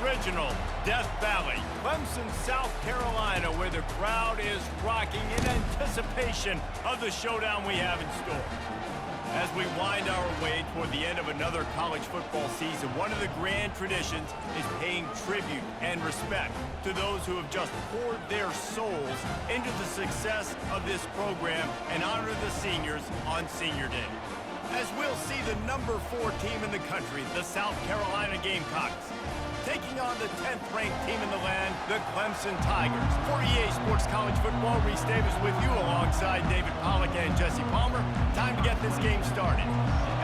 original Death Valley, Clemson, South Carolina, where the crowd is rocking in anticipation of the showdown we have in store. As we wind our way toward the end of another college football season, one of the grand traditions is paying tribute and respect to those who have just poured their souls into the success of this program and honor the seniors on Senior Day. As we'll see the number 4 team in the country, the South Carolina Gamecocks, taking on the 10th-ranked team in the land, the Clemson Tigers. For EA Sports College Football, Reese Davis with you alongside David Pollack and Jesse Palmer. Time to get this game started.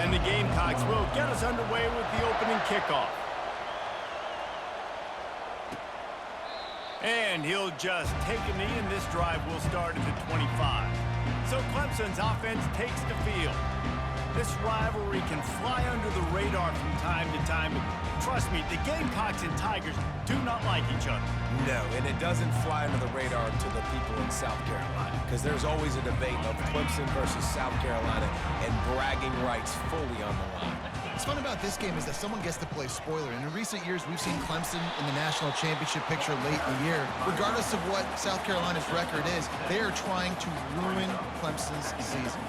And the Gamecocks will get us underway with the opening kickoff. And he'll just take a knee, and this drive will start at the 25. So Clemson's offense takes the field. This rivalry can fly under the radar from time to time, but trust me, the Gamecocks and Tigers do not like each other. No, and it doesn't fly under the radar to the people in South Carolina, because there's always a debate of Clemson versus South Carolina and bragging rights fully on the line. What's fun about this game is that someone gets to play spoiler, and in recent years we've seen Clemson in the national championship picture late in the year. Regardless of what South Carolina's record is, they are trying to ruin Clemson's season.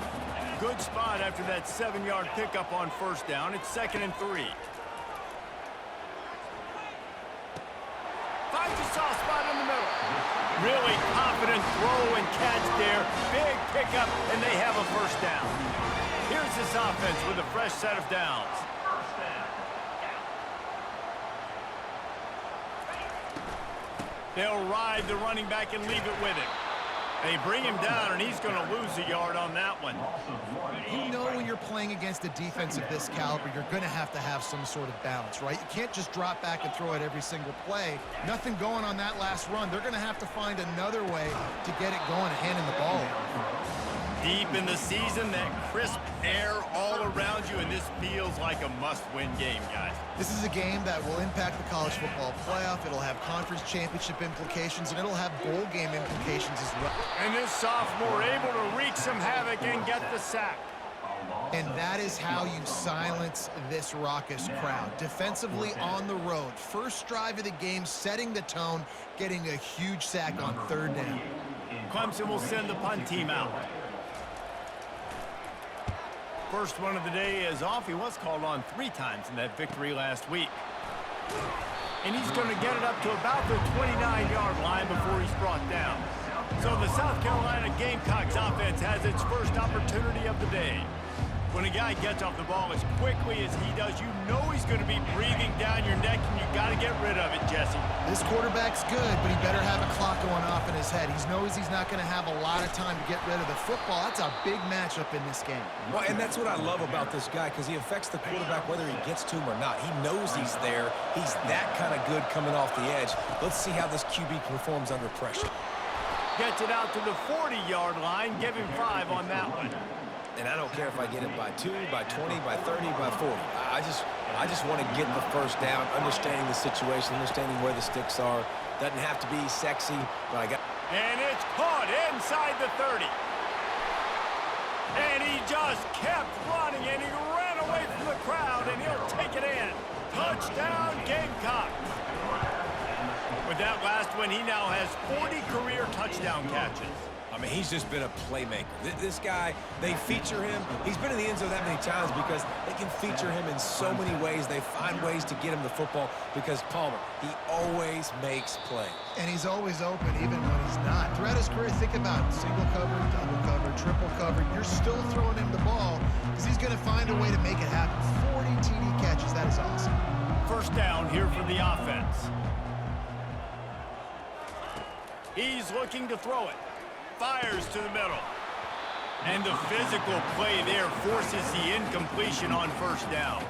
Good spot after that 7-yard pickup on first down. It's 2nd and 3. Finds a soft spot in the middle. Really confident throw and catch there. Big pickup, and they have a first down. Here's this offense with a fresh set of downs. They'll ride the running back and leave it with him. They bring him down, and he's going to lose a yard on that one. You know when you're playing against a defense of this caliber, you're going to have some sort of balance, right? You can't just drop back and throw it every single play. Nothing going on that last run. They're going to have to find another way to get it going and handing the ball off. Deep in the season, that crisp air all around you, and this feels like a must-win game, guys. This is a game that will impact the college football playoff. It'll have conference championship implications, and it'll have bowl game implications as well. And this sophomore able to wreak some havoc and get the sack. And that is how you silence this raucous crowd. Defensively on the road. First drive of the game, setting the tone, getting a huge sack on 3rd down. Clemson will send the punt team out. First one of the day is off. He was called on 3 times in that victory last week. And he's going to get it up to about the 29-yard line before he's brought down. So the South Carolina Gamecocks offense has its first opportunity of the day. When a guy gets off the ball as quickly as he does, you know he's going to be breathing down your neck, and you got to get rid of it, Jesse. This quarterback's good, but he better have a clock going off in his head. He knows he's not going to have a lot of time to get rid of the football. That's a big matchup in this game. Well, and that's what I love about this guy, because he affects the quarterback whether he gets to him or not. He knows he's there. He's that kind of good coming off the edge. Let's see how this QB performs under pressure. Gets it out to the 40-yard line. Give him 5 on that one. And I don't care if I get it by 2, by 20, by 30, by 40. I just want to get the first down, understanding the situation, understanding where the sticks are. Doesn't have to be sexy, but I got... And it's caught inside the 30. And he just kept running, and he ran away from the crowd, and he'll take it in. Touchdown, Gamecocks. With that last one, he now has 40 career touchdown catches. I mean, he's just been a playmaker. This guy, they feature him. He's been in the end zone that many times because they can feature him in so many ways. They find ways to get him the football because Palmer, he always makes plays. And he's always open, even when he's not. Throughout his career, think about it. Single cover, double cover, triple cover. You're still throwing him the ball because he's going to find a way to make it happen. 40 TD catches. That is awesome. First down here for the offense. He's looking to throw it. Fires to the middle. And the physical play there forces the incompletion on first down.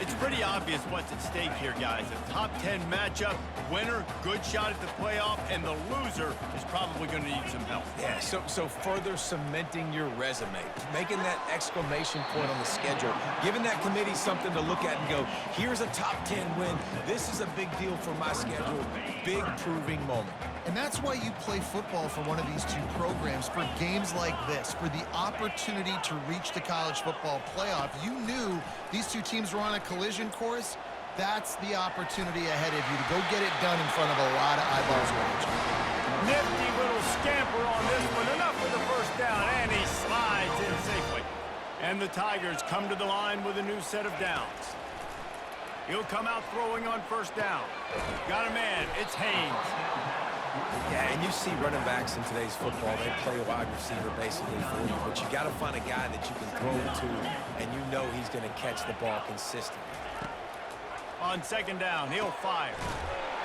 It's pretty obvious what's at stake here, guys. A top 10 matchup, winner, good shot at the playoff, and the loser is probably going to need some help. Yeah, so further cementing your resume, making that exclamation point on the schedule, giving that committee something to look at and go, here's a top 10 win. This is a big deal for my schedule. Big proving moment. And that's why you play football for one of these two programs, for games like this, for the opportunity to reach the college football playoff. You knew these two teams were on a collision course. That's the opportunity ahead of you to go get it done in front of a lot of eyeballs watching. Nifty little scamper on this one. Enough for the first down, and he slides in safely. And the Tigers come to the line with a new set of downs. He'll come out throwing on first down. Got a man. It's Haynes. Yeah, and you see running backs in today's football, they play a wide receiver basically for you, but you got to find a guy that you can throw it to, and you know he's going to catch the ball consistently. On second down, he'll fire.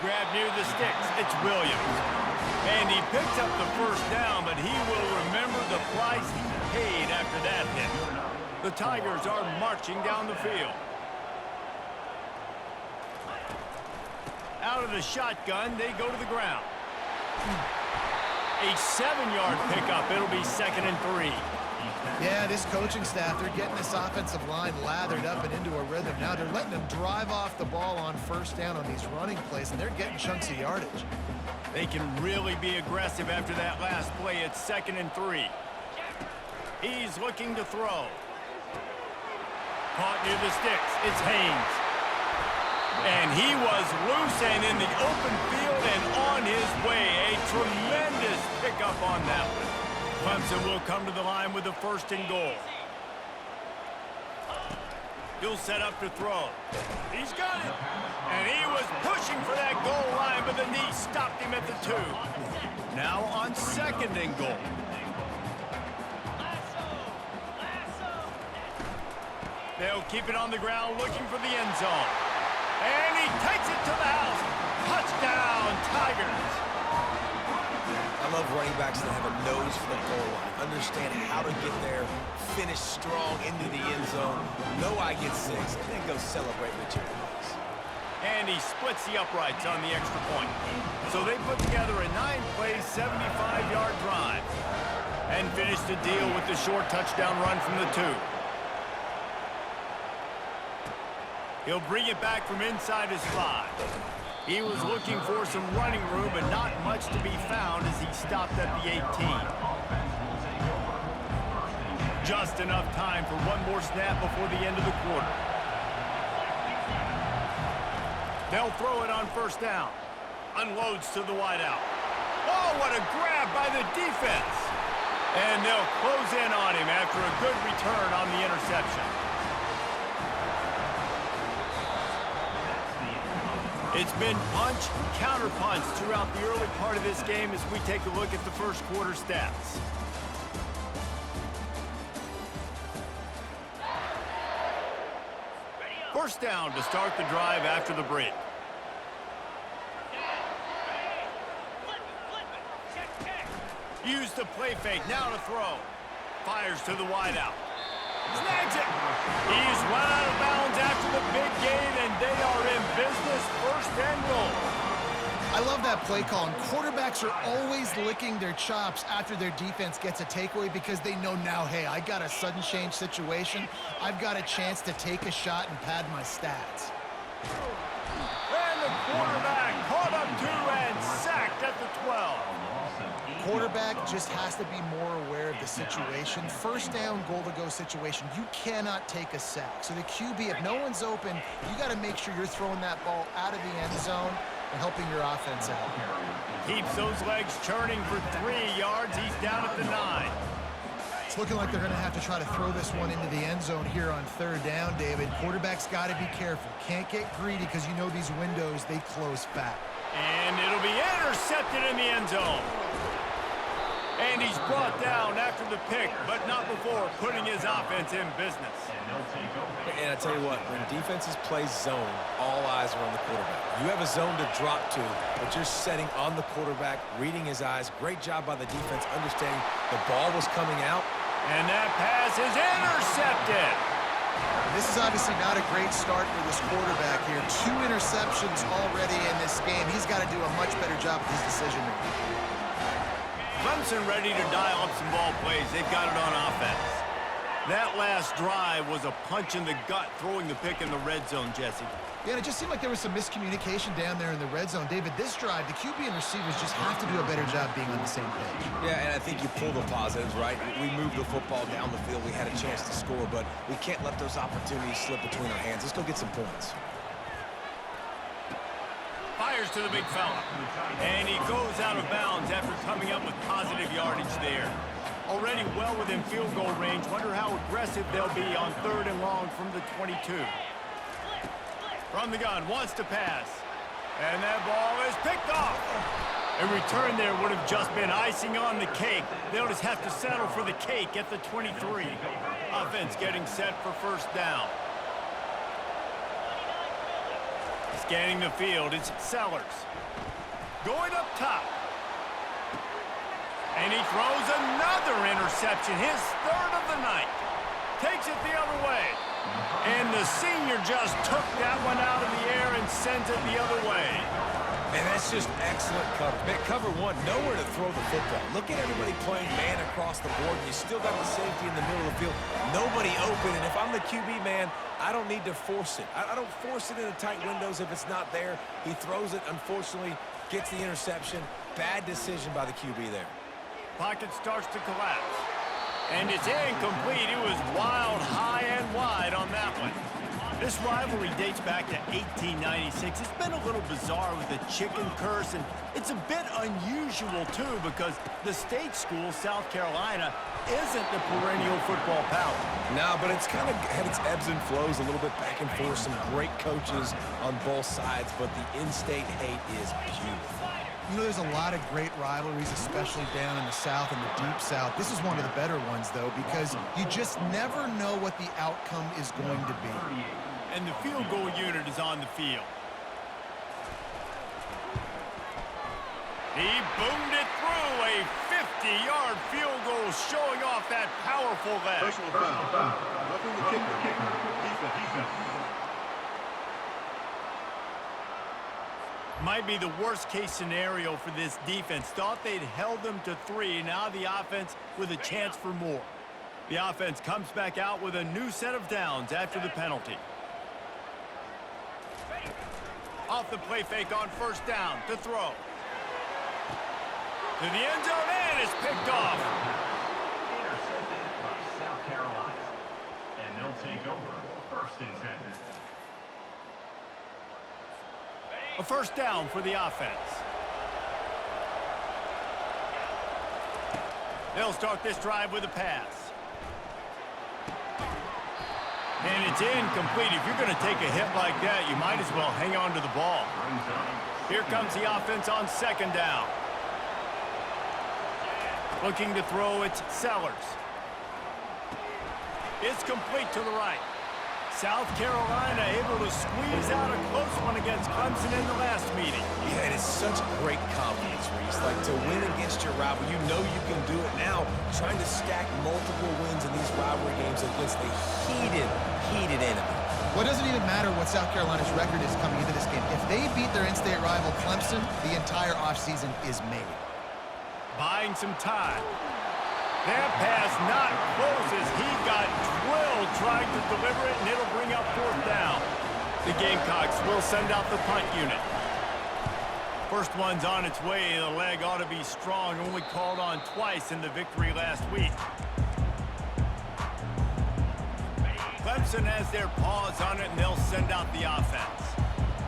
Grab near the sticks. It's Williams. And he picks up the first down, but he will remember the price he paid after that hit. The Tigers are marching down the field. Out of the shotgun, they go to the ground. A 7-yard pickup. It'll be 2nd and 3. Yeah, this coaching staff, they're getting this offensive line lathered up and into a rhythm. Now they're letting them drive off the ball on first down on these running plays, and they're getting chunks of yardage. They can really be aggressive after that last play. It's 2nd and 3. He's looking to throw. Caught near the sticks. It's Haynes. And he was loose and in the open field and on his way. A tremendous pickup on that one. Clemson will come to the line with the 1st and goal. He'll set up to throw. He's got it. And he was pushing for that goal line, but the knee stopped him at the 2. Now on 2nd and goal. They'll keep it on the ground looking for the end zone. And he takes it to the house. Touchdown, Tigers. I love running backs that have a nose for the goal line, understand how to get there, finish strong into the end zone, know I get 6, and then go celebrate with your boys. And he splits the uprights on the extra point. So they put together a 9-play, 75-yard drive and finish the deal with the short touchdown run from the 2. He'll bring it back from inside his 5. He was looking for some running room, but not much to be found as he stopped at the 18. Just enough time for one more snap before the end of the quarter. They'll throw it on first down. Unloads to the wideout. Oh, what a grab by the defense. And they'll close in on him after a good return on the interception. It's been punch, counter-punch throughout the early part of this game as we take a look at the first quarter stats. First down to start the drive after the break. Use the play fake, now to throw. Fires to the wideout. Snags it. He's run out of bounds after the big gain, and they are in business. 1st and goal. I love that play call, and quarterbacks are always licking their chops after their defense gets a takeaway because they know now, hey, I got a sudden change situation. I've got a chance to take a shot and pad my stats. And the quarterback caught up 2 and sacked at the 12. Quarterback just has to be more aware of the situation. First down, goal-to-go situation. You cannot take a sack. So the QB, if no one's open, you got to make sure you're throwing that ball out of the end zone and helping your offense out. Keeps those legs churning for 3 yards. He's down at the 9. It's looking like they're going to have to try to throw this one into the end zone here on 3rd down, David. Quarterback's got to be careful. Can't get greedy because you know these windows, they close fast. And it'll be intercepted in the end zone. And he's brought down after the pick, but not before putting his offense in business. And I tell you what, when defenses play zone, all eyes are on the quarterback. You have a zone to drop to, but you're setting on the quarterback, reading his eyes. Great job by the defense, understanding the ball was coming out. And that pass is intercepted. This is obviously not a great start for this quarterback here. 2 interceptions already in this game. He's got to do a much better job with his decision-making. Clemson ready to dial up some ball plays. They've got it on offense. That last drive was a punch in the gut, throwing the pick in the red zone, Jesse. Yeah, and it just seemed like there was some miscommunication down there in the red zone. David, this drive, the QB and receivers just have to do a better job being on the same page. Yeah, and I think you pull the positives, right? We moved the football down the field. We had a chance to score, but we can't let those opportunities slip between our hands. Let's go get some points. Fires to the big fella. And he goes out of bounds after coming up with positive yardage there. Already well within field goal range. Wonder how aggressive they'll be on 3rd and long from the 22. From the gun, wants to pass. And that ball is picked off. A return there would have just been icing on the cake. They'll just have to settle for the cake at the 23. Offense getting set for 1st down. Scanning the field, it's Sellers. Going up top. And he throws another interception, his 3rd of the night. Takes it the other way. And the senior just took that one out of the air and sends it the other way. And that's just excellent cover. Man, cover 1, nowhere to throw the football. Look at everybody playing man across the board, and you still got the safety in the middle of the field. Nobody open, and if I'm the QB, man, I don't need to force it. I don't force it into tight windows if it's not there. He throws it, unfortunately, gets the interception. Bad decision by the QB there. Pocket starts to collapse. And it's incomplete. It was wild, high and wide on that one. This rivalry dates back to 1896. It's been a little bizarre with the chicken curse, and it's a bit unusual, too, because the state school, South Carolina, isn't the perennial football power. No, but it's kind of had its ebbs and flows a little bit back and forth. Some great coaches on both sides, but the in-state hate is beautiful. You know, there's a lot of great rivalries, especially down in the South and the Deep South. This is one of the better ones, though, because you just never know what the outcome is going to be. And the field goal unit is on the field. He boomed it through a 50-yard field goal, showing off that powerful leg. Personal foul. Roughing the kicker. Defense. Might be the worst-case scenario for this defense. Thought they'd held them to 3. Now the offense with a chance for more. The offense comes back out with a new set of downs after the penalty. Off the play fake on 1st down to throw. To the end zone, and it's picked off. Intercepted by South Carolina. And they'll take over 1st and 10. A 1st down for the offense. They'll start this drive with a pass. And it's incomplete. If you're going to take a hit like that, you might as well hang on to the ball. Here comes the offense on 2nd down. Looking to throw, it's Sellers. It's complete to the right. South Carolina able to squeeze out a close one against Clemson in the last meeting. Yeah, it is such great confidence, Reese. Like, to win against your rival, you know you can do it now. Trying to stack multiple wins in these rivalry games against a heated enemy. Well, it doesn't even matter what South Carolina's record is coming into this game. If they beat their in-state rival Clemson, the entire offseason is made. Buying some time. That pass not close as he got drilled trying to deliver it, and it'll bring up 4th down. The Gamecocks will send out the punt unit. First one's on its way. The leg ought to be strong, only called on twice in the victory last week. Clemson has their paws on it, and they'll send out the offense.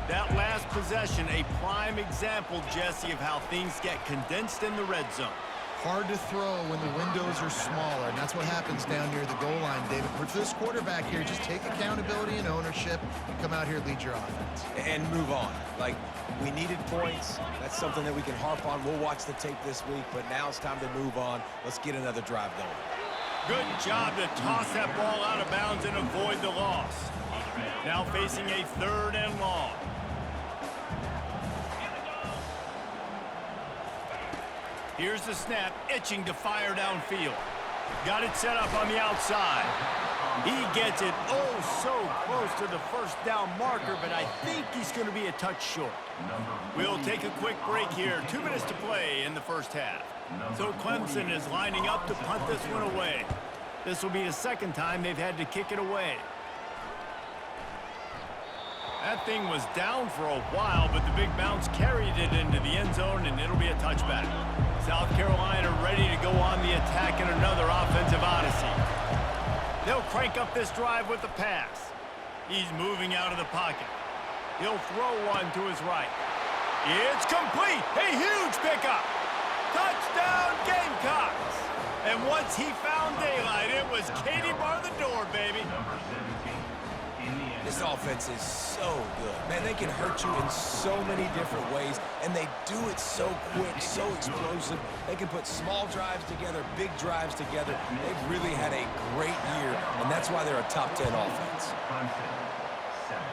That last possession, a prime example, Jesse, of how things get condensed in the red zone. Hard to throw when the windows are smaller, and that's what happens down near the goal line, David. For this quarterback here, just take accountability and ownership and come out here and lead your offense. And move on. Like, we needed points. That's something that we can harp on. We'll watch the tape this week, but now it's time to move on. Let's get another drive going. Good job to toss that ball out of bounds and avoid the loss. Now facing a 3rd and long. Here's the snap, itching to fire downfield. Got it set up on the outside. He gets it so close to the 1st down marker, but I think he's going to be a touch short. We'll take a quick break here. 2 minutes to play in the 1st half. So Clemson is lining up to punt this one away. This will be the 2nd time they've had to kick it away. That thing was down for a while, but the big bounce carried it into the end zone, and it'll be a touchback. South Carolina ready to go on the attack in another offensive odyssey. They'll crank up this drive with the pass. He's moving out of the pocket. He'll throw one to his right. It's complete. A huge pickup. Touchdown, Gamecocks. And once he found daylight, it was Katie bar the door, baby. Number 17 in the end. This offense is so good. Man, they can hurt you in so many different ways, and they do it so quick, so explosive. They can put small drives together, big drives together. They've really had a great year, and that's why they're a top 10 offense. Clemson, 7.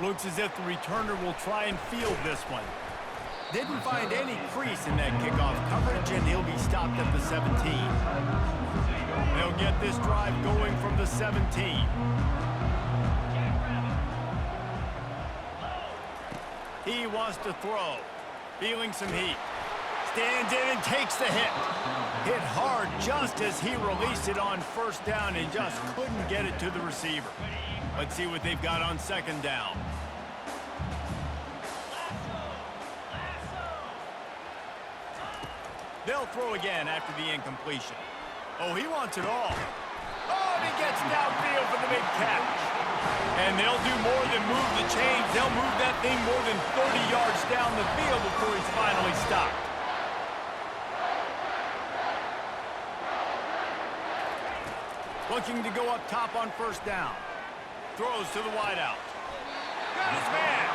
Looks as if the returner will try and field this one. Didn't find any crease in that kickoff coverage, and he'll be stopped at the 17. They'll get this drive going from the 17. He wants to throw. Feeling some heat. Stands in and takes the hit. Hit hard just as he released it on first down and just couldn't get it to the receiver. Let's see what they've got on second down. They'll throw again after the incompletion. Oh, he wants it all. Oh, and he gets downfield for the big catch. And they'll do more than move the chains. They'll move that thing more than 30 yards down the field before he's finally stopped. Looking to go up top on first down. Throws to the wideout. Got his man.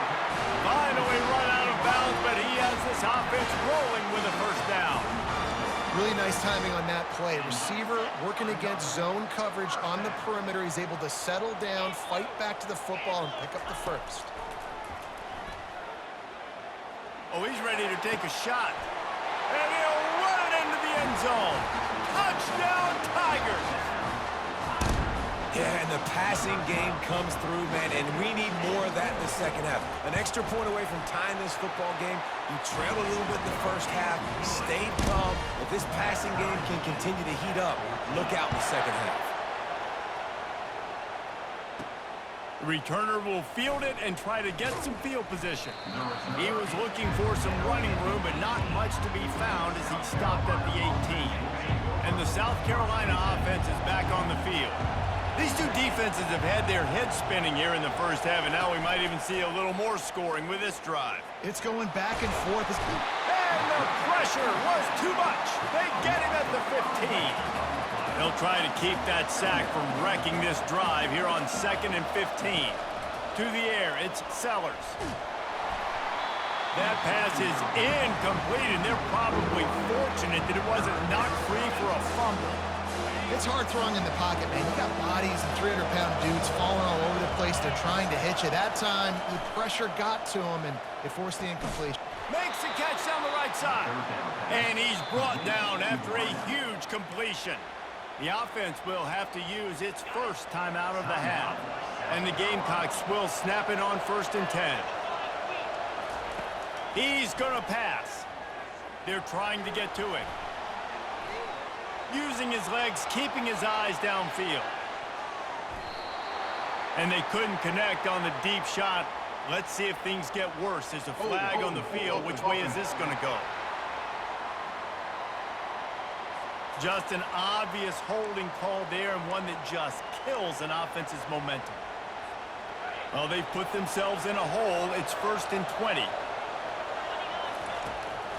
Finally run out of bounds, but he has this offense rolling with a first down. Really nice timing on that play. Receiver working against zone coverage on the perimeter. He's able to settle down, fight back to the football, and pick up the first. Oh, he's ready to take a shot. And he'll run it into the end zone. Touchdown, Tigers! Yeah, and the passing game comes through, man, and we need more of that in the second half. An extra point away from tying this football game. You trailed a little bit in the first half, stayed calm. If this passing game can continue to heat up, look out in the second half. The returner will field it and try to get some field position. He was looking for some running room, but not much to be found as he stopped at the 18. And the South Carolina offense is back on the field. These two defenses have had their heads spinning here in the first half, and now we might even see a little more scoring with this drive. It's going back and forth. And the pressure was too much. They get him at the 15. They'll try to keep that sack from wrecking this drive here on 2nd and 15. To the air, it's Sellers. That pass is incomplete, and they're probably fortunate that it wasn't knocked free for a fumble. It's hard throwing in the pocket, man. You got bodies and 300-pound dudes falling all over the place. They're trying to hit you. That time, the pressure got to him, and it forced the incompletion. Makes the catch down the right side. And he's brought down after a huge completion. The offense will have to use its first timeout of the half. And the Gamecocks will snap it on 1st and 10. He's going to pass. They're trying to get to him. Using his legs, keeping his eyes downfield. And they couldn't connect on the deep shot. Let's see if things get worse. There's a flag on the field. Which way is this going to go? Just an obvious holding call there, and one that just kills an offense's momentum. Well, they've put themselves in a hole. It's 1st and 20.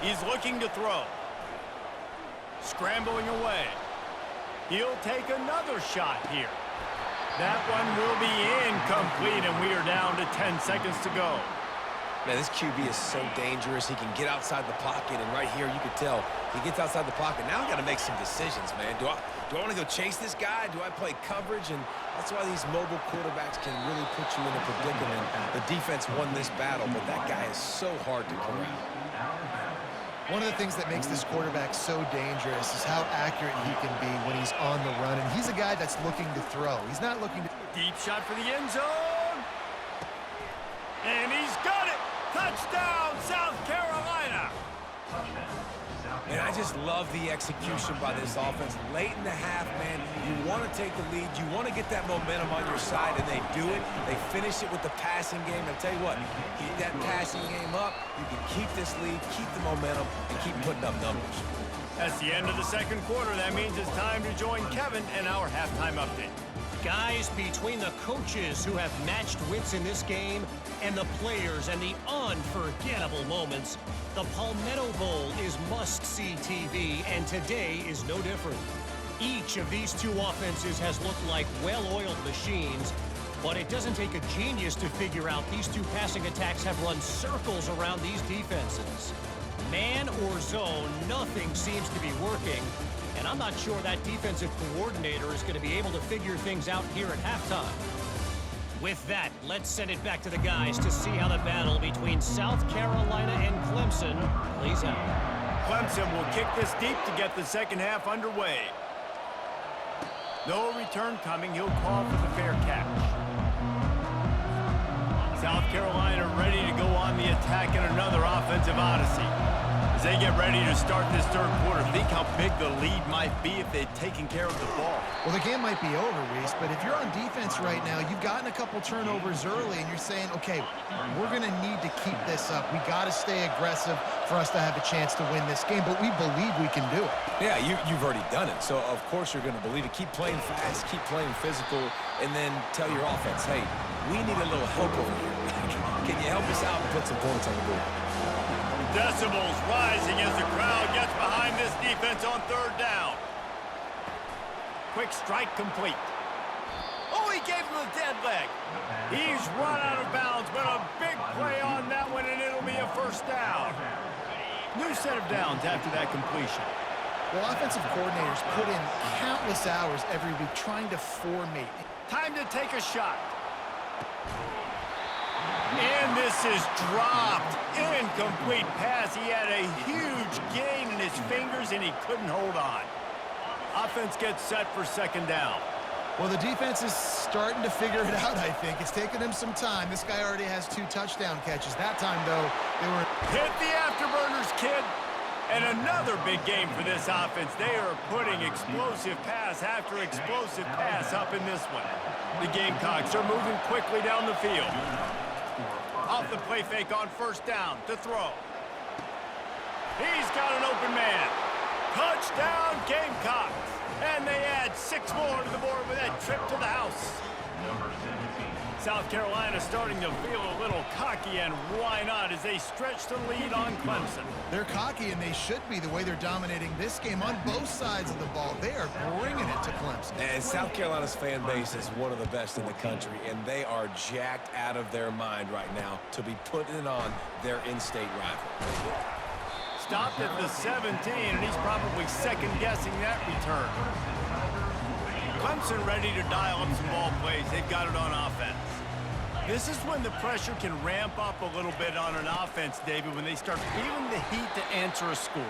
He's looking to throw. Scrambling away. He'll take another shot here. That one will be incomplete, and we are down to 10 seconds to go. Man, this QB is so dangerous. He can get outside the pocket, and right here you can tell he gets outside the pocket. Now I got to make some decisions, man. Do I want to go chase this guy? Do I play coverage? And that's why these mobile quarterbacks can really put you in a predicament. The defense won this battle, but that guy is so hard to corral. One of the things that makes this quarterback so dangerous is how accurate he can be when he's on the run. And he's a guy that's looking to throw. He's not looking to... Deep shot for the end zone. And he's got it. Touchdown, South Carolina. And I just love the execution by this offense. Late in the half, man, you want to take the lead. You want to get that momentum on your side, and they do it. They finish it with the passing game. I'll tell you what, keep that passing game up. You can keep this lead, keep the momentum, and keep putting up numbers. That's the end of the second quarter. That means it's time to join Kevin in our halftime update. Guys, between the coaches who have matched wits in this game and the players and the unforgettable moments, the Palmetto Bowl is must-see TV, and today is no different. Each of these two offenses has looked like well-oiled machines, but it doesn't take a genius to figure out these two passing attacks have run circles around these defenses. Man or zone, nothing seems to be working. And I'm not sure that defensive coordinator is going to be able to figure things out here at halftime. With that, let's send it back to the guys to see how the battle between South Carolina and Clemson plays out. Clemson will kick this deep to get the second half underway. No return coming. He'll call for the fair catch. South Carolina ready to go on the attack in another offensive odyssey. As they get ready to start this third quarter, think how big the lead might be if they'd taken care of the ball. Well, the game might be over, Reese, but if you're on defense right now, you've gotten a couple turnovers early, and you're saying, okay, we're going to need to keep this up. We got to stay aggressive for us to have a chance to win this game, but we believe we can do it. Yeah, you've already done it, so of course you're going to believe it. Keep playing fast, keep playing physical, and then tell your offense, hey, we need a little help over here. Can you help us out and put some points on the board? Decibels rising as the crowd gets behind this defense on third down. Quick strike complete. Oh, he gave him a dead leg. He's run out of bounds, but a big play on that one, and it'll be a first down. New set of downs after that completion. Well, offensive coordinators put in countless hours every week trying to formate. Time to take a shot. And this is dropped. Incomplete pass. He had a huge gain in his fingers, and he couldn't hold on. Offense gets set for second down. Well, the defense is starting to figure it out, I think. It's taken him some time. This guy already has 2 touchdown catches. That time, though, they were... Hit the afterburners, kid. And another big game for this offense. They are putting explosive pass after explosive pass up in this one. The Gamecocks are moving quickly down the field. Off the play fake on first down to throw. He's got an open man. Touchdown, Gamecocks. And they add 6 more to the board with that trip to the house. Number 17. South Carolina starting to feel a little cocky, and why not, as they stretch the lead on Clemson. They're cocky, and they should be the way they're dominating this game on both sides of the ball. They are bringing it to Clemson. And South Carolina's fan base is one of the best in the country, and they are jacked out of their mind right now to be putting on their in-state rival. Stopped at the 17, and he's probably second-guessing that return. Clemson ready to dial up some ball plays. They've got it on offense. This is when the pressure can ramp up a little bit on an offense, David, when they start feeling the heat to answer a score.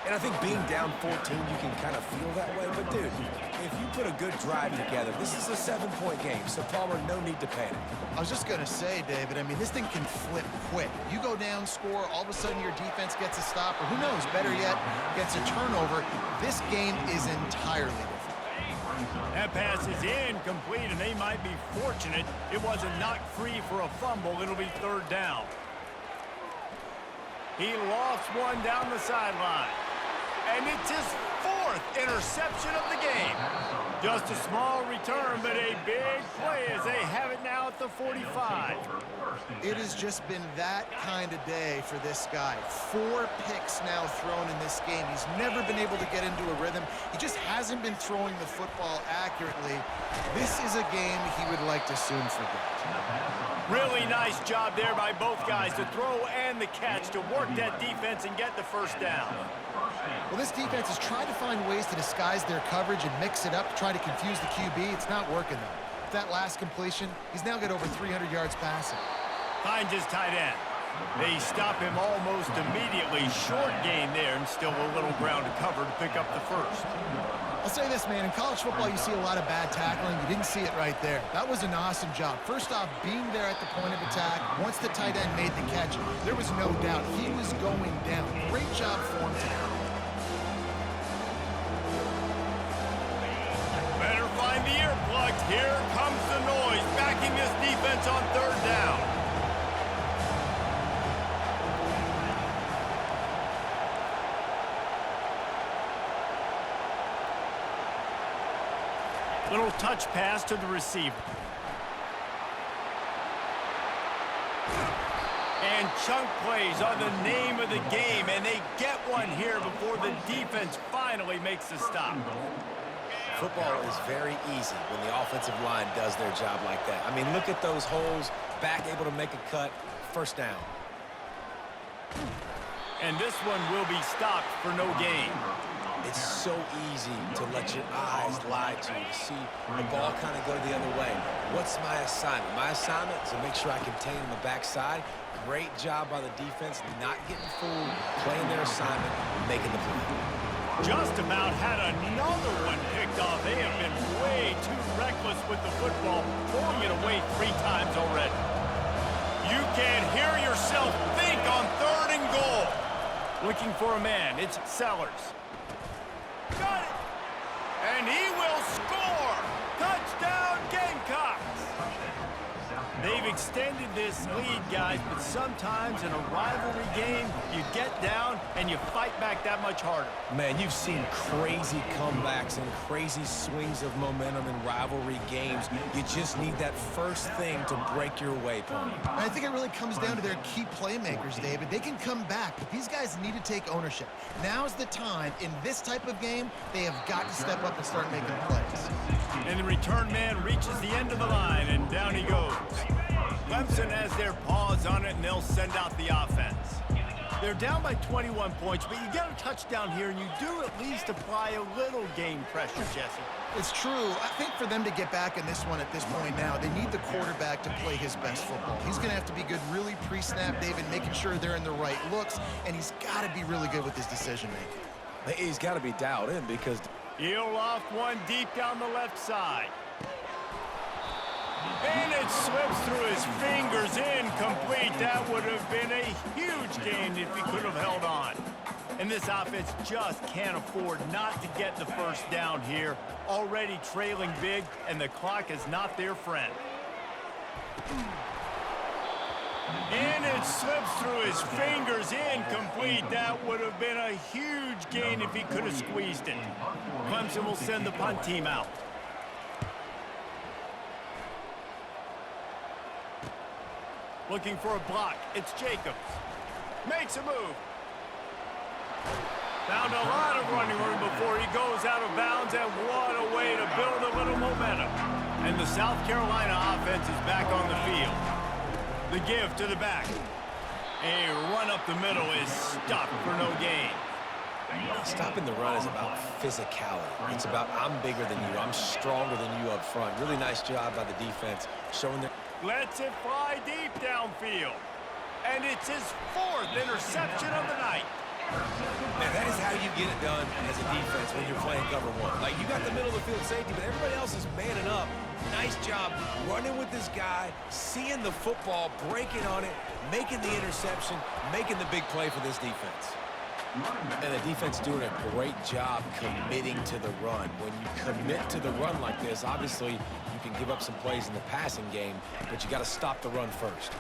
And I think being down 14, you can kind of feel that way. But, dude, if you put a good drive together, this is a 7-point game. So, Palmer, no need to panic. I was just going to say, David, I mean, this thing can flip quick. You go down, score, all of a sudden your defense gets a stop, or who knows, better yet, gets a turnover. This game is entirely different. That pass is incomplete, and they might be fortunate it wasn't knocked free for a fumble. It'll be third down. He lost one down the sideline. And it's his 4th interception of the game. Just a small return, but a big play as they have it now at the 45. It has just been that kind of day for this guy. 4 picks now thrown in this game. He's never been able to get into a rhythm. He just hasn't been throwing the football accurately. This is a game he would like to soon forget. Really nice job there by both guys to throw and the catch to work that defense and get the first down. Well, this defense has tried to find ways to disguise their coverage and mix it up to try to confuse the QB. It's not working, though. With that last completion, he's now got over 300 yards passing. Finds his tight end. They stop him almost immediately. Short gain there, and still a little ground to cover to pick up the first. I'll say this, man. In college football, you see a lot of bad tackling. You didn't see it right there. That was an awesome job. First off, being there at the point of attack. Once the tight end made the catch, there was no doubt he was going down. Great job for him today. Better find the earplugs. Here comes the noise, backing this defense on third down. Little touch pass to the receiver. And chunk plays are the name of the game, and they get one here before the defense finally makes the stop. Football is very easy when the offensive line does their job like that. I mean, look at those holes, back able to make a cut, first down. And this one will be stopped for no gain. It's so easy to let your eyes lie to you, to see the ball kind of go the other way. What's my assignment? My assignment is to make sure I contain on the backside. Great job by the defense, not getting fooled, playing their assignment, making the play. Just about had another one picked off. They have been way too reckless with the football, throwing it away 3 times already. You can hear yourself think on 3rd and goal. Looking for a man, it's Sellers. Got it! And he will score! Touchdown, Gamecocks! They've extended this lead, guys, but sometimes in a rivalry game, you get down and you fight back that much harder. Man, you've seen crazy comebacks and crazy swings of momentum in rivalry games. You just need that first thing to break your way, Pony. I think it really comes down to their key playmakers, David. They can come back, but these guys need to take ownership. Now's the time. In this type of game, they have got to step up and start making plays. And the return man reaches the end of the line, and down he goes. Clemson has their paws on it, and they'll send out the offense. They're down by 21 points, but you get a touchdown here, and you do at least apply a little game pressure, Jesse. It's true. I think for them to get back in this one at this point now, they need the quarterback to play his best football. He's going to have to be good really pre-snap, David, making sure they're in the right looks, and he's got to be really good with his decision-making. He's got to be dialed in because... He'll loft one deep down the left side. And it slips through his fingers, incomplete. That would have been a huge gain if he could have held on. And this offense just can't afford not to get the first down here. Already trailing big, and the clock is not their friend. And it slips through his fingers, incomplete. That would have been a huge gain if he could have squeezed it. Clemson will send the punt team out. Looking for a block. It's Jacobs. Makes a move. Found a lot of running room before he goes out of bounds, and what a way to build a little momentum. And the South Carolina offense is back on the field. The give to the back. A run up the middle is stopped for no gain. Stopping the run is about physicality. It's about I'm bigger than you. I'm stronger than you up front. Really nice job by the defense showing their... Lets it fly deep downfield. And it's his 4th interception of the night. Man, that is how you get it done as a defense when you're playing cover 1. Like, you got the middle of the field safety, but everybody else is manning up. Nice job running with this guy, seeing the football, breaking on it, making the interception, making the big play for this defense. And the defense doing a great job committing to the run. When you commit to the run like this, obviously you can give up some plays in the passing game, but you got to stop the run first.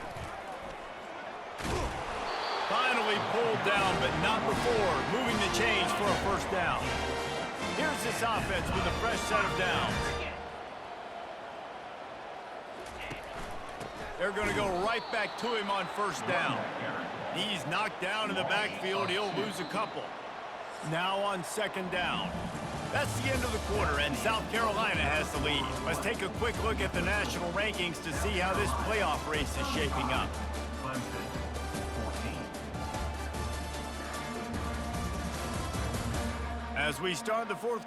Finally pulled down, but not before moving the chains for a first down. Here's this offense with a fresh set of downs. They're going to go right back to him on first down. He's knocked down in the backfield. He'll lose a couple. Now on 2nd down. That's the end of the quarter, and South Carolina has the lead. Let's take a quick look at the national rankings to see how this playoff race is shaping up. As we start the 4th.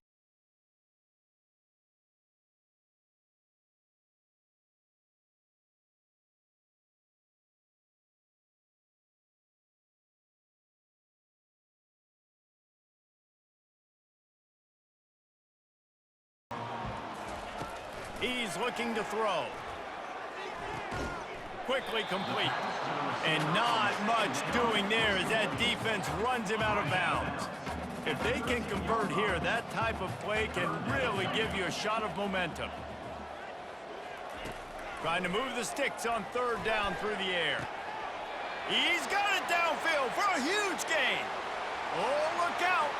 He's looking to throw. Quickly complete. And not much doing there as that defense runs him out of bounds. If they can convert here, that type of play can really give you a shot of momentum. Trying to move the sticks on 3rd down through the air. He's got it downfield for a huge gain. Oh, look out.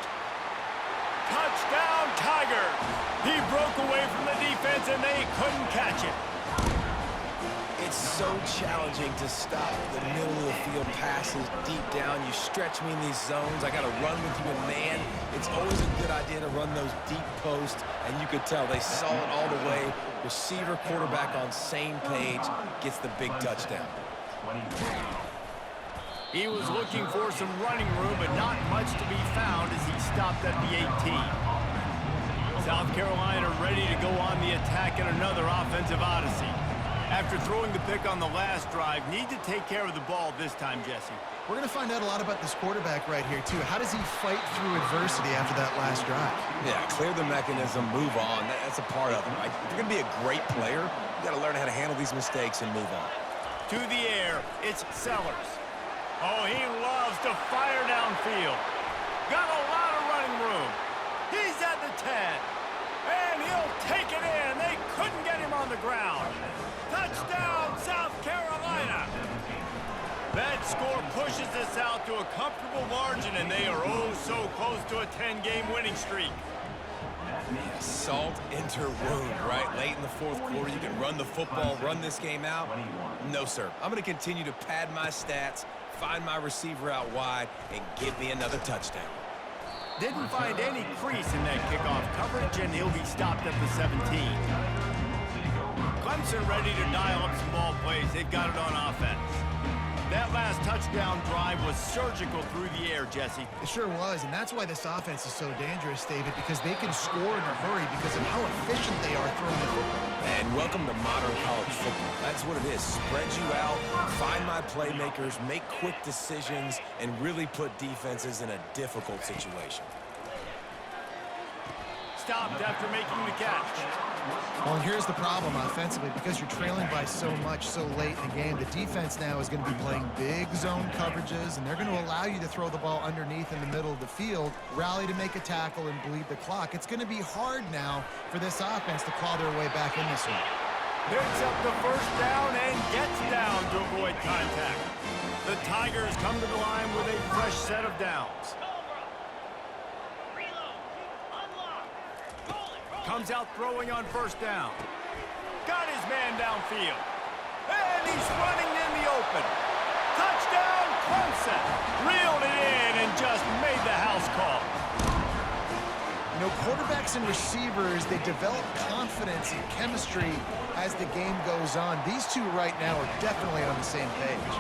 Touchdown, Tigers! He broke away from the defense, and they couldn't catch it. It's so challenging to stop the middle of the field passes deep down. You stretch me in these zones. I got to run with you in man. It's always a good idea to run those deep posts, and you could tell they saw it all the way. Receiver, quarterback on same page, gets the big touchdown. He was looking for some running room, but not much to be found as he stopped at the 18. South Carolina ready to go on the attack in another offensive odyssey. After throwing the pick on the last drive, need to take care of the ball this time, Jesse. We're going to find out a lot about this quarterback right here, too. How does he fight through adversity after that last drive? Yeah, clear the mechanism, move on. That's a part of it, right? If you're going to be a great player, you got to learn how to handle these mistakes and move on. To the air, it's Sellers. Oh, he loves to fire downfield. Got a lot of running room. He's at the 10. And he'll take it in. They couldn't get him on the ground. Touchdown, South Carolina. That score pushes us out to a comfortable margin, and they are oh so close to a 10-game winning streak. Salt into wound, right? Late in the fourth quarter, you can run the football, run this game out. No, sir. I'm going to continue to pad my stats, find my receiver out wide, and give me another touchdown. Didn't find any crease in that kickoff coverage, and he'll be stopped at the 17. Clemson ready to dial up some ball plays. They've got it on offense. That last touchdown drive was surgical through the air, Jesse. It sure was, and that's why this offense is so dangerous, David, because they can score in a hurry because of how efficient they are throwing the football. And welcome to modern college football. That's what it is. Spread you out, find my playmakers, make quick decisions, and really put defenses in a difficult situation. Stopped after making the catch. Well, and here's the problem offensively. Because you're trailing by so much so late in the game, the defense now is going to be playing big zone coverages, and they're going to allow you to throw the ball underneath in the middle of the field, rally to make a tackle, and bleed the clock. It's going to be hard now for this offense to claw their way back in this one. Picks up the first down and gets down to avoid contact. The Tigers come to the line with a fresh set of downs. Comes out throwing on first down. Got his man downfield. And he's running in the open. Touchdown, Clemson. Reeled it in and just made the house call. You know, quarterbacks and receivers, they develop confidence and chemistry as the game goes on. These two right now are definitely on the same page.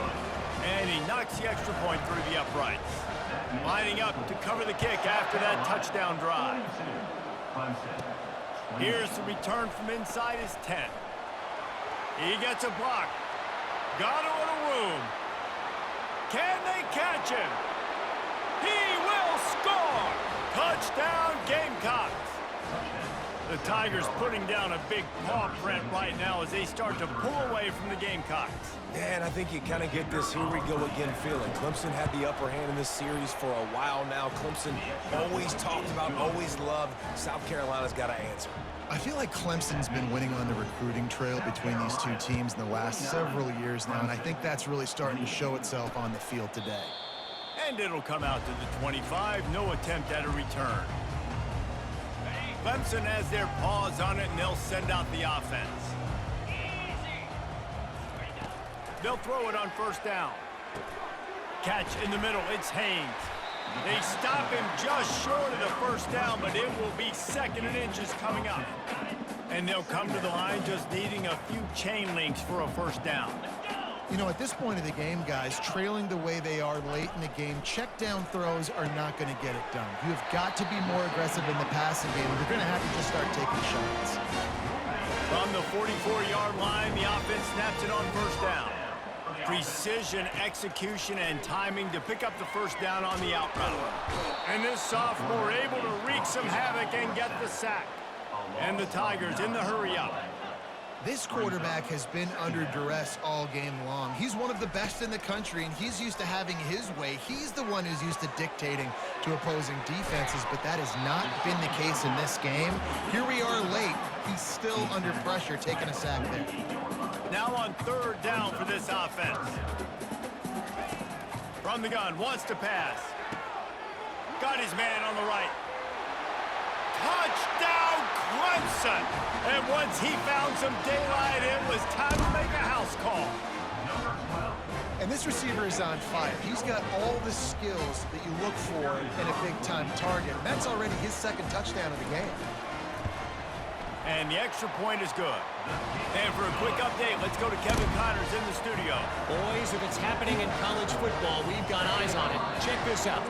And he knocks the extra point through the uprights. Lining up to cover the kick after that touchdown drive. Here's the return from inside his 10. He gets a block. Got a little room. Can they catch him? He will score! Touchdown, Gamecocks! The Tigers putting down a big paw print right now as they start to pull away from the Gamecocks. Yeah, and I think you kind of get this here we go again feeling. Clemson had the upper hand in this series for a while now. Clemson always talked about, always loved. South Carolina's got to answer. I feel like Clemson's been winning on the recruiting trail between these two teams in the last several years now, and I think that's really starting to show itself on the field today. And it'll come out to the 25. No attempt at a return. Clemson has their paws on it, and they'll send out the offense. They'll throw it on first down. Catch in the middle. It's Haynes. They stop him just short of the first down, but it will be second and inches coming up. And they'll come to the line just needing a few chain links for a first down. You know, at this point of the game, guys, trailing the way they are late in the game, check down throws are not going to get it done. You've got to be more aggressive in the passing game. You're going to have to just start taking shots. From the 44-yard line, the offense snaps it on first down. Precision, execution, and timing to pick up the first down on the out route. And this sophomore able to wreak some havoc and get the sack. And the Tigers in the hurry up. This quarterback has been under duress all game long. He's one of the best in the country, and he's used to having his way. He's the one who's used to dictating to opposing defenses, but that has not been the case in this game. Here we are late. He's still under pressure, taking a sack there. Now on third down for this offense. From the gun, wants to pass. Got his man on the right. Touchdown, Clemson! And once he found some daylight, it was time to make a house call. And this receiver is on fire. He's got all the skills that you look for in a big-time target. That's already his second touchdown of the game. And the extra point is good. And for a quick update, let's go to Kevin Connors in the studio. Boys, if it's happening in college football, we've got eyes on it. Check this out.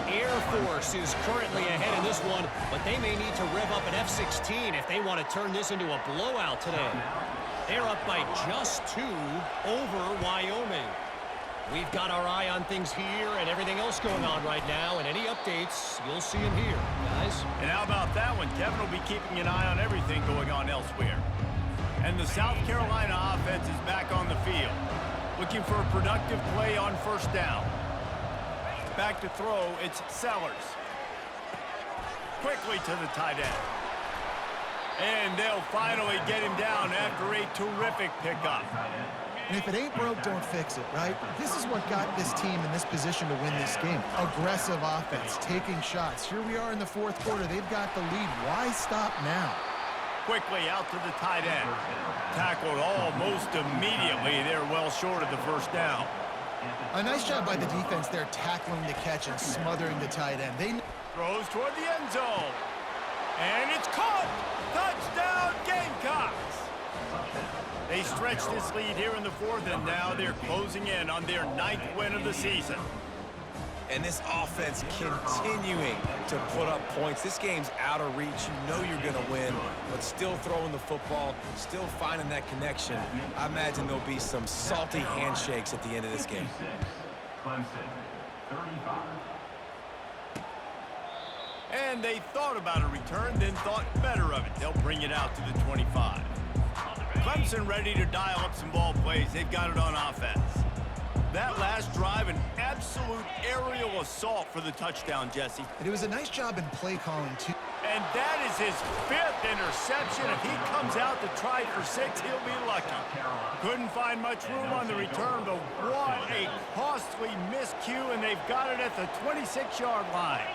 Air Force is currently ahead in this one, but they may need to rev up an F-16 if they want to turn this into a blowout today. They're up by just 2 over Wyoming. We've got our eye on things here and everything else going on right now, and any updates, you'll see them here, guys. And how about that one? Kevin will be keeping an eye on everything going on elsewhere. And the South Carolina offense is back on the field, looking for a productive play on first down. Back to throw, it's Sellers. Quickly to the tight end. And they'll finally get him down after a terrific pickup. And if it ain't broke, don't fix it, right? This is what got this team in this position to win this game. Aggressive offense, taking shots. Here we are in the fourth quarter. They've got the lead. Why stop now? Quickly out to the tight end. Tackled almost immediately. They're well short of the first down. A nice job by the defense there, tackling the catch and smothering the tight end. They Throws toward the end zone. And it's caught! Touchdown, Gamecocks! They stretched this lead here in the fourth, and now they're closing in on their 9th win of the season. And this offense continuing to put up points. This game's out of reach. You know you're going to win, but still throwing the football, still finding that connection. I imagine there'll be some salty handshakes at the end of this game. Clemson, 35. And they thought about a return, then thought better of it. They'll bring it out to the 25. Clemson ready to dial up some ball plays. They've got it on offense. That last drive, an absolute aerial assault for the touchdown, Jesse. And it was a nice job in play calling, too. And that is his 5th interception. If he comes out to try for 6, he'll be lucky. Couldn't find much room on the return, but what a costly miscue, and they've got it at the 26-yard line.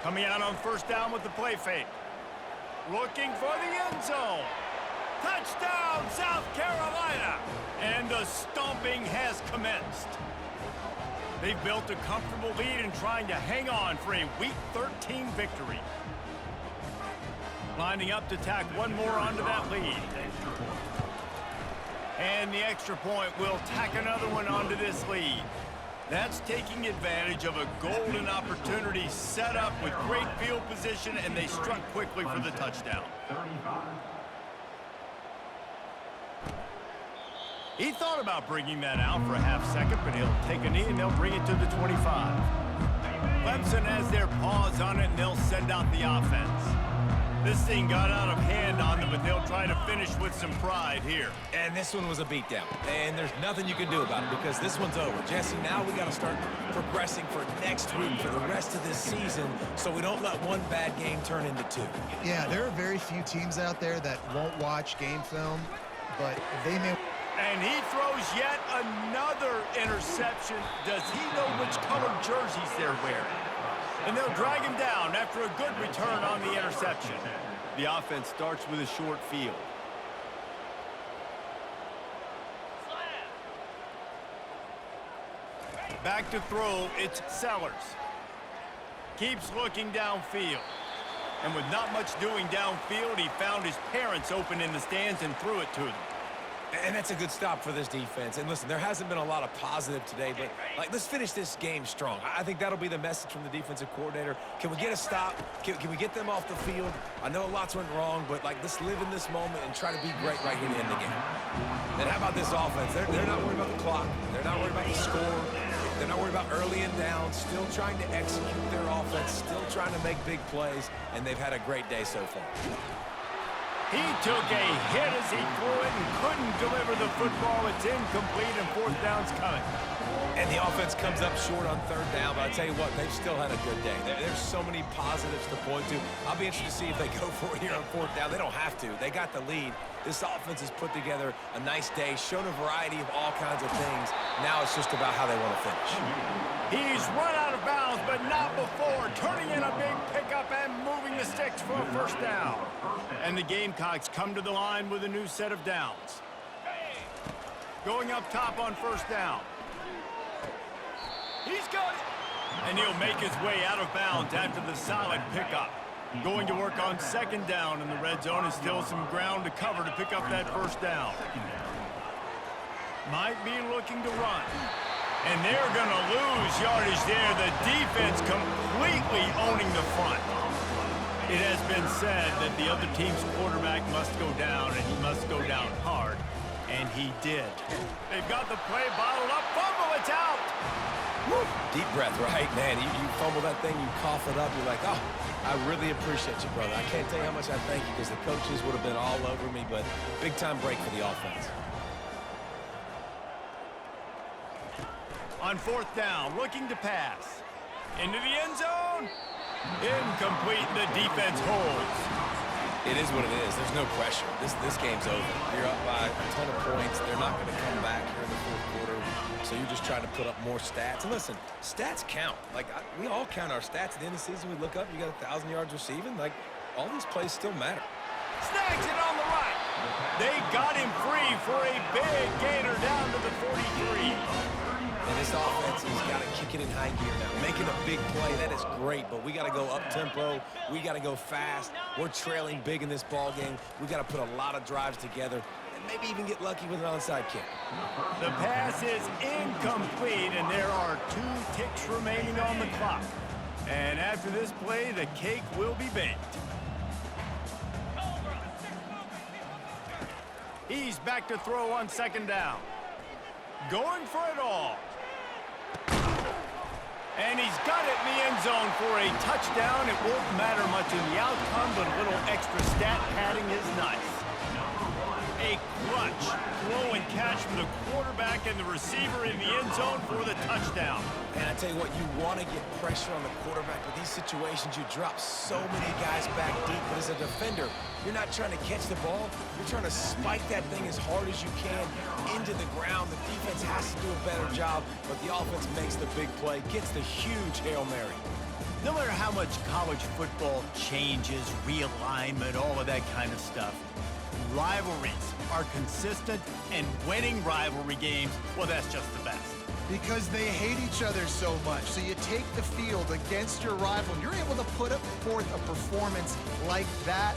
Coming out on first down with the play fake. Looking for the end zone. Touchdown, South Carolina! And the stomping has commenced. They've built a comfortable lead and trying to hang on for a Week 13 victory. Lining up to tack one more onto that lead. And the extra point will tack another one onto this lead. That's taking advantage of a golden opportunity set up with great field position, and they struck quickly for the touchdown. He thought about bringing that out for a half second, but he'll take a knee and they'll bring it to the 25. Clemson has their paws on it, and they'll send out the offense. This thing got out of hand on them, but they'll try to finish with some pride here. And this one was a beatdown. And there's nothing you can do about it because this one's over. Jesse, now we got to start progressing for next week, for the rest of this season, so we don't let one bad game turn into 2. Yeah, there are very few teams out there that won't watch game film, but they may... And he throws yet another interception. Does he know which colored jerseys they're wearing? And they'll drag him down after a good return on the interception. The offense starts with a short field. Back to throw, it's Sellers. Keeps looking downfield. And with not much doing downfield, he found his parents open in the stands and threw it to them. And that's a good stop for this defense. And listen, there hasn't been a lot of positive today, but let's finish this game strong. I think that'll be the message from the defensive coordinator. Can we get a stop? Can we get them off the field? I know lots went wrong, but let's live in this moment and try to be great right here to end the game. And how about this offense? They're not worried about the clock. They're not worried about the score. They're not worried about early and down. Still trying to execute their offense. Still trying to make big plays, and they've had a great day so far. He took a hit as he threw it and couldn't deliver the football. It's incomplete and fourth down's coming. And the offense comes up short on third down, but I tell you what, they've still had a good day. There's so many positives to point to. I'll be interested to see if they go for it here on fourth down. They don't have to. They got the lead. This offense has put together a nice day, shown a variety of all kinds of things, Now it's just about how they want to finish. He's run out of bounds, but not before turning in a big pickup and moving the sticks for a first down. And the Gamecocks come to the line with a new set of downs. Going up top on first down. He's got it. And he'll make his way out of bounds after the solid pickup. Going to work on second down in the red zone, and still some ground to cover to pick up that first down. Might be looking to run. And they're going to lose yardage there. The defense completely owning the front. It has been said that the other team's quarterback must go down, and he must go down hard. And he did. They've got the play bottled up. Fumble, it's out. Woo. Deep breath, right, man? You fumble that thing, you cough it up. You're like, oh, I really appreciate you, brother. I can't tell you how much I thank you because the coaches would have been all over me, but big-time break for the offense. On fourth down, looking to pass. Into the end zone. Incomplete. The defense holds. It is what it is. There's no pressure. This game's over. You're up by a ton of points. They're not going to come back here in the fourth quarter. So you're just trying to put up more stats. And listen, stats count. Like, we all count our stats. At the end of the season, we look up, you got 1,000 yards receiving. Like, all these plays still matter. Snags it on the right. They got him free for a big gainer down to the 43. And this offense has got to kick it in high gear now. Making a big play, that is great, but we got to go up-tempo. We got to go fast. We're trailing big in this ball game. We got to put a lot of drives together and maybe even get lucky with an onside kick. The pass is incomplete, and there are 2 ticks remaining on the clock. And after this play, the cake will be baked. He's back to throw on second down. Going for it all. And he's got it in the end zone for a touchdown. It won't matter much in the outcome, but a little extra stat padding is nice. A clutch throw and catch from the quarterback and the receiver in the end zone for the touchdown. And I tell you what, you want to get pressure on the quarterback. With these situations, you drop so many guys back deep. But as a defender, you're not trying to catch the ball. You're trying to spike that thing as hard as you can into the ground. The defense has to do a better job, but the offense makes the big play, gets the huge Hail Mary. No matter how much college football changes, realignment, all of that kind of stuff, rivalries are consistent, and winning rivalry games, well, that's just the best. Because they hate each other so much. So you take the field against your rival, and you're able to put forth a performance like that.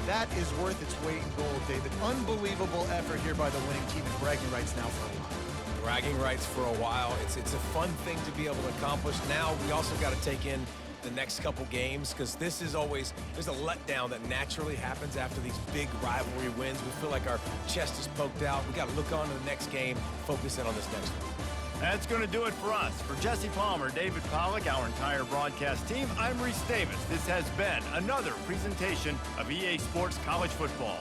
That is worth its weight in gold, David. Unbelievable effort here by the winning team, and bragging rights now for a while. Bragging rights for a while. It's a fun thing to be able to accomplish. Now we also got to take in the next couple games, because this is always, there's a letdown that naturally happens after these big rivalry wins. We feel like our chest is poked out. We got to look on to the next game, focus in on this next one. That's going to do it for us. For Jesse Palmer, David Pollack, our entire broadcast team, I'm Reese Davis. This has been another presentation of EA Sports College Football.